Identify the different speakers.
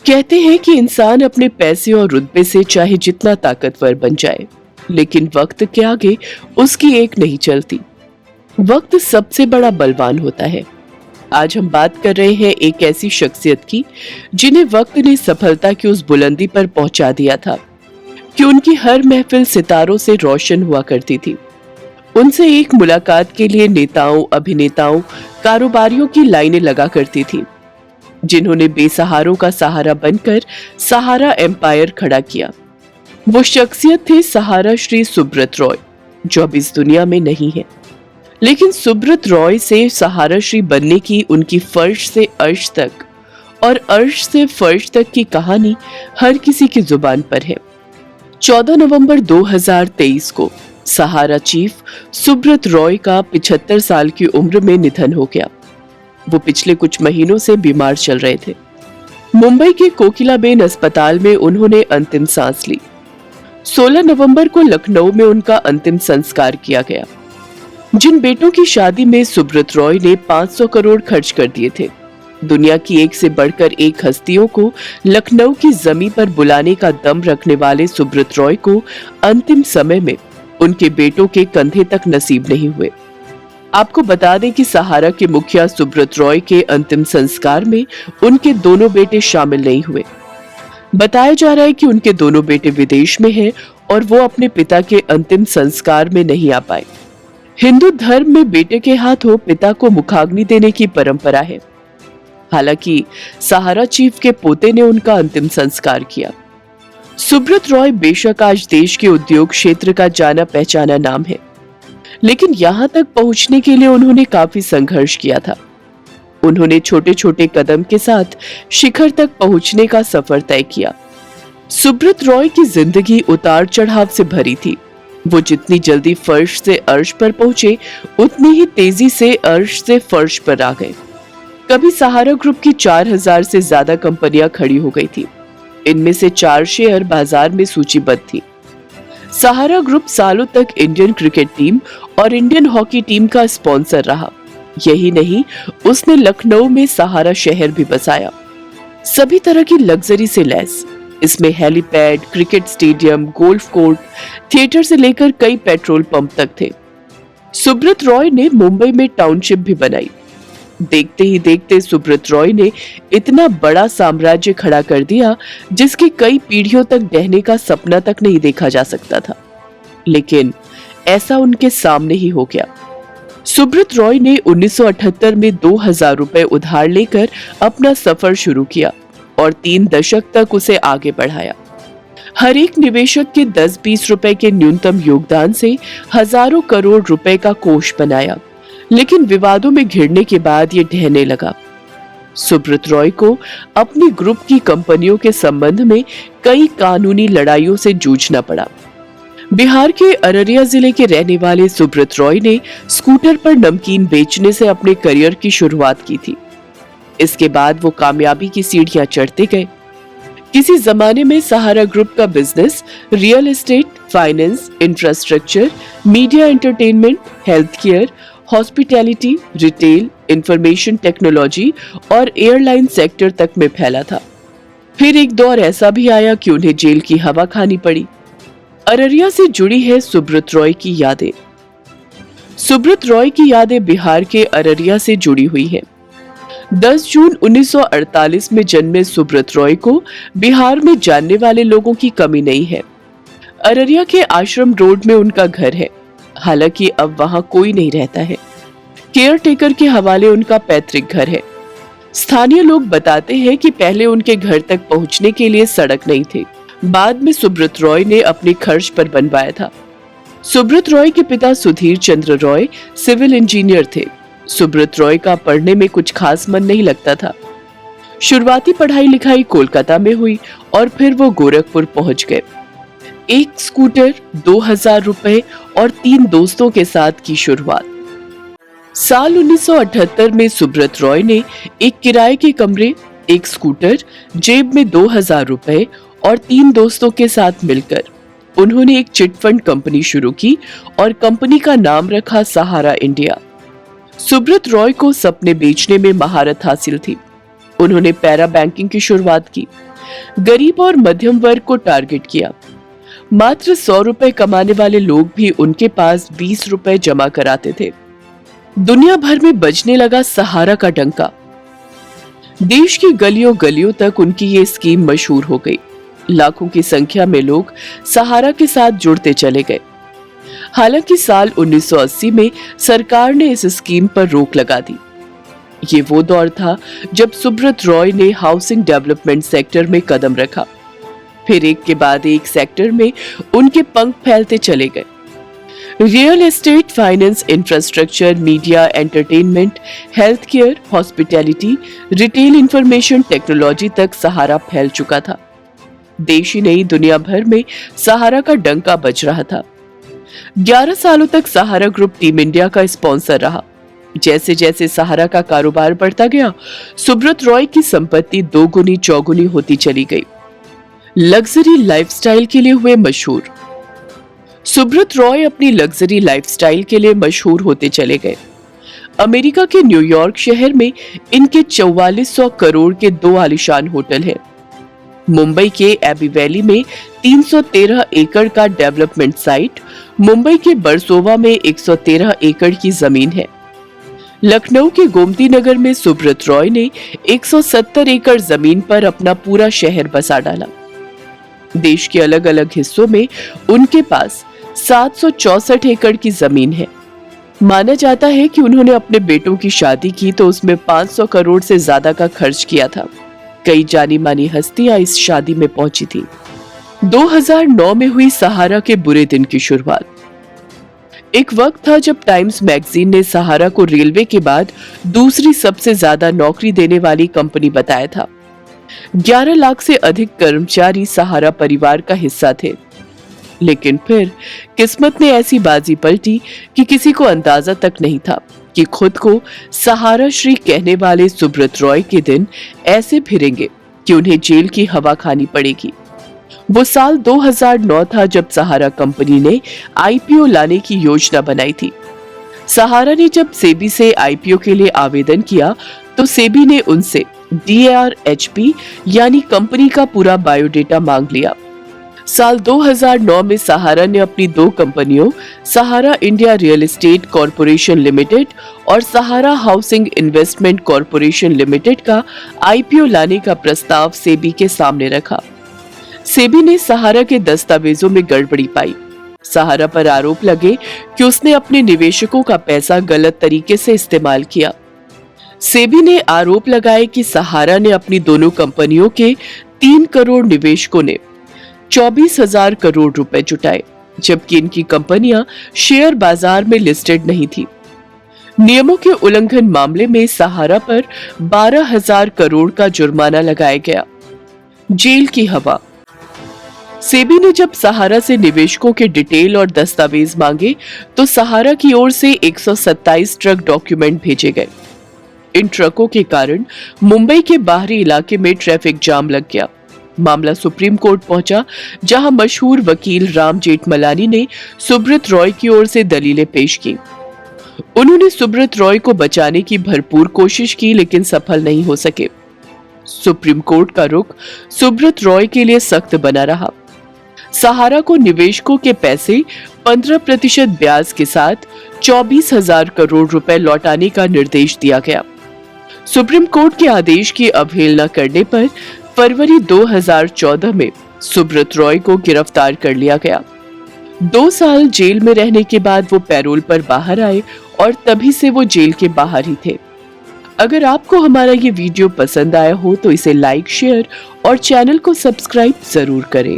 Speaker 1: कहते हैं कि इंसान अपने पैसे और रुतबे से चाहे जितना ताकतवर बन जाए, लेकिन वक्त के आगे उसकी एक नहीं चलती। वक्त सबसे बड़ा बलवान होता है। आज हम बात कर रहे हैं एक ऐसी शख्सियत की जिन्हें वक्त ने सफलता की उस बुलंदी पर पहुंचा दिया था कि उनकी हर महफिल सितारों से रोशन हुआ करती थी। उनसे एक मुलाकात के लिए नेताओं, अभिनेताओं, कारोबारियों की लाइनें लगा करती थी, जिन्होंने बेसहारों का सहारा बनकर सहारा एम्पायर खड़ा किया। वो शख्सियत थे सहारा श्री सुब्रत रॉय, जो अब इस दुनिया में नहीं है। लेकिन सुब्रत रॉय से सहारा श्री बनने की उनकी फर्श से अर्श तक और अर्श से फर्श तक की कहानी हर किसी की जुबान पर है। 14 नवंबर 2023 को सहारा चीफ सुब्रत रॉय का 75 साल की उम्र में निधन हो गया। वो पिछले कुछ महीनों से बीमार चल रहे थे। मुंबई के कोकिलाबेन अस्पताल में उन्होंने अंतिम सांस ली। 16 नवंबर को लखनऊ में उनका अंतिम संस्कार किया गया। जिन बेटों की शादी में सुब्रत रॉय ने 500 करोड़ खर्च कर दिए थे, दुनिया की एक से बढ़कर एक हस्तियों को लखनऊ की जमीन पर बुलाने का दम रखने वाले सुब्रत रॉय को अंतिम समय में उनके बेटों के कंधे तक नसीब नहीं हुए। आपको बता दें कि सहारा के मुखिया सुब्रत रॉय के अंतिम संस्कार में उनके दोनों बेटे शामिल नहीं हुए। बताया जा रहा है कि उनके दोनों बेटे विदेश में हैं और वो अपने पिता के अंतिम संस्कार में नहीं आ पाए। हिंदू धर्म में बेटे के हाथों पिता को मुखाग्नि देने की परंपरा है। हालांकि सहारा चीफ के पोते ने उनका अंतिम संस्कार किया। सुब्रत रॉय बेशक आज देश के उद्योग क्षेत्र का जाना पहचाना नाम है, लेकिन यहां तक पहुंचने के लिए उन्होंने काफी संघर्ष किया था। उन्होंने छोटे छोटे कदम के साथ शिखर तक पहुंचने का सफर तय किया। सुब्रत रॉय की जिंदगी उतार चढ़ाव से भरी थी। वो जितनी जल्दी फर्श से अर्श पर पहुंचे, उतनी ही तेजी से अर्श से फर्श पर आ गए। कभी सहारा ग्रुप की 4000 से ज्यादा कंपनियां खड़ी हो गई थी। इनमें से 4 शेयर बाजार में सूचीबद्ध थी। सहारा ग्रुप सालों तक इंडियन क्रिकेट टीम और इंडियन हॉकी टीम का स्पॉन्सर रहा। यही नहीं, उसने लखनऊ में सहारा शहर भी बसाया, सभी तरह की लग्जरी से लैस। इसमें helipad, cricket stadium, golf court, theatre से लेकर कई पेट्रोल पंप तक थे। सुब्रत रॉय ने मुंबई में टाउनशिप भी बनाई। देखते ही देखते सुब्रत रॉय ने इतना बड़ा साम्राज्य खड़ा कर दिया जिसकी कई पीढ़ियों तक बहने का सपना तक नहीं देखा जा सकता था। लेकिन ऐसा उनके सामने ही हो गया। सुब्रत रॉय ने 1978 में 2000 रुपए उधार लेकर अपना सफर शुरू किया और 3 दशक तक उसे आगे बढ़ाया। हर एक निवेशक के 10-20 रुपए के न्यूनतम योगदान से हजारों करोड़ रुपए का कोष बनाया। लेकिन विवादों में घिरने के बाद ये ढहने लगा। सुब्रत रॉय को अपनी ग्रुप की कंपनियों के संबंध में कई कानूनी लड़ाइयों से जूझना पड़ा। बिहार के अररिया जिले के रहने वाले सुब्रत रॉय ने स्कूटर पर नमकीन बेचने से अपने करियर की शुरुआत की थी। इसके बाद वो कामयाबी की सीढ़ियां चढ़ते गए। किसी जमाने में सहारा ग्रुप का business real estate, finance, infrastructure, media entertainment, health care, hospitality, retail, information technology और एयरलाइन सेक्टर तक में फैला था। फिर एक दौर ऐसा भी आया कि उन्हें जेल की हवा खानी पड़ी। अररिया से जुड़ी है सुब्रत रॉय की यादें। सुब्रत रॉय की यादें बिहार के अररिया से जुड़ी हुई हैं। 10 जून 1948 में जन्मे सुब्रत रॉय को बिहार में जानने वाले लोगों की कमी नहीं है। अररिया के आश्रम रोड में उनका घर है। हालांकि अब वहां कोई नहीं रहता है। केयर टेकर के हवाले उनका पैतृक घर है। स्थानीय लोग बताते हैं कि पहले उनके घर तक पहुंचने के लिए सड़क नहीं थी। बाद में सुब्रत रॉय ने अपने खर्च पर बनवाया था। सुब्रत रॉय के पिता सुधीर चंद्र रॉय सिविल इंजीनियर थे। सुब्रत रॉय का पढ़ने में कुछ खास मन नहीं लगता था। शुरुआती पढ़ाई लिखाई कोलकाता में हुई और फिर वो गोरखपुर पहुंच गए। एक स्कूटर, 2000 रुपए और 3 दोस्तों के साथ की शुरुआत। साल 1978 में सुब्रत रॉय ने एक किराए के कमरे, एक स्कूटर, जेब में 2000 रुपए और 3 दोस्तों के साथ मिलकर उन्होंने एक चिटफंड कंपनी शुरू की और कंपनी का नाम रखा सहारा इंडिया। सुब्रत रॉय को सपने बेचने में महारत हासिल थी। उन्होंने पैरा बैंकिंग की शुरुआत की, गरीब और मध्यम वर्ग को टारगेट किया। मात्र 100 रुपए कमाने वाले लोग भी उनके पास 20 रुपए जमा कराते थे। दुनिया भर में बजने लगा सहारा का डंका। देश की गलियों गलियों तक उनकी ये स्कीम मशहूर हो गई। लाखों की संख्या में लोग सहारा के साथ जुड़ते चले गए। हालांकि साल 1980 में सरकार ने इस स्कीम पर रोक लगा दी। ये वो दौर था जब सुब्रत रॉय ने हाउसिंग डेवलपमेंट सेक्टर में कदम रखा। फिर एक के बाद एक सेक्टर में उनके पंख फैलते चले गए। Real estate, finance, infrastructure, media, entertainment, health care, hospitality, retail, information technology तक सहारा फैल चुका था। देश ही नहीं, दुनिया भर में सहारा का डंका बज रहा था। 11 सालों तक सहारा ग्रुप टीम इंडिया का स्पॉन्सर रहा। जैसे जैसे सहारा का कारोबार बढ़ता गया, सुब्रत रॉय की संपत्ति दोगुनी चौगुनी होती चली गई। लग्जरी लाइफस्टाइल के लिए हुए मशहूर। सुब्रत रॉय अपनी लग्जरी लाइफस्टाइल के लिए मशहूर होते चले गए। अमेरिका के न्यूयॉर्क शहर में इनके 4400 करोड़ के 2 आलीशान होटल हैं। मुंबई के एबी वैली में 313 एकड़ का डेवलपमेंट साइट, मुंबई के बरसोवा में 113 एकड़ की जमीन है। लखनऊ के गोमती नगर में सुब्रत रॉय ने 170 एकड़ जमीन पर अपना पूरा शहर बसा डाला। देश के अलग अलग हिस्सों में उनके पास 764 एकड़ की जमीन है। माना जाता है कि उन्होंने अपने बेटों की शादी की तो उसमें 500 करोड़ से ज्यादा का खर्च किया था। कई जानी मानी हस्तियां इस शादी में पहुंची थी। 2009 में हुई सहारा के बुरे दिन की शुरुआत। एक वक्त था जब टाइम्स मैगजीन ने सहारा को रेलवे के बाद दूसरी सबसे ज्यादा नौकरी देने वाली कंपनी बताया था। 11 लाख से अधिक कर्मचारी सहारा परिवार का हिस्सा थे। लेकिन फिर किस्मत ने ऐसी बाजी पलटी कि किसी को अंदाजा तक नहीं था कि खुद को सहारा श्री कहने वाले सुब्रत रॉय के दिन ऐसे फिरेंगे कि उन्हें जेल की हवा खानी पड़ेगी। वो साल 2009 था जब सहारा कंपनी ने आईपीओ लाने की योजना बनाई थी। सहारा ने जब सेबी से आईपीओ के लिए आवेदन किया तो सेबी ने उनसे DRHP यानी कंपनी का पूरा बायोडेटा मांग लिया। साल 2009 में सहारा ने अपनी 2 कंपनियों Sahara India real estate corporation limited और Sahara housing investment corporation limited का आईपीओ लाने का प्रस्ताव सेबी के सामने रखा। सेबी ने सहारा के दस्तावेजों में गड़बड़ी पाई। सहारा पर आरोप लगे कि उसने अपने निवेशकों का पैसा गलत तरीके से इस्तेमाल किया। सेबी ने आरोप लगाए कि सहारा ने अपनी दोनों कंपनियों के 3 करोड़ निवेशकों ने 24,000 करोड़ रुपए जुटाए, जबकि इनकी कंपनियां शेयर बाजार में लिस्टेड नहीं थी। नियमों के उल्लंघन मामले में सहारा पर 12,000 करोड़ का जुर्माना लगाया गया। जेल की हवा। सेबी ने जब सहारा से निवेशकों के डिटेल और दस्तावेज मांगे तो सहारा की ओर से 127 ट्रक डॉक्यूमेंट भेजे गए। इन ट्रकों के कारण मुंबई के बाहरी इलाके में ट्रैफिक जाम लग गया। मामला सुप्रीम कोर्ट पहुंचा, जहां मशहूर वकील राम जेठमलानी ने सुब्रत रॉय की ओर से दलीलें पेश की। उन्होंने सुब्रत रॉय को बचाने की भरपूर कोशिश की, लेकिन सफल नहीं हो सके। सुप्रीम कोर्ट का रुख सुब्रत रॉय के लिए सख्त बना रहा। सहारा को निवेशकों के पैसे 15% ब्याज के साथ 24,000 करोड़ रुपए लौटाने का निर्देश दिया गया। सुप्रीम कोर्ट के आदेश की अवहेलना करने पर फरवरी 2014 में सुब्रत रॉय को गिरफ्तार कर लिया गया। 2 साल जेल में रहने के बाद वो पैरोल पर बाहर आए और तभी से वो जेल के बाहर ही थे। अगर आपको हमारा ये वीडियो पसंद आया हो तो इसे लाइक, शेयर और चैनल को सब्सक्राइब जरूर करें।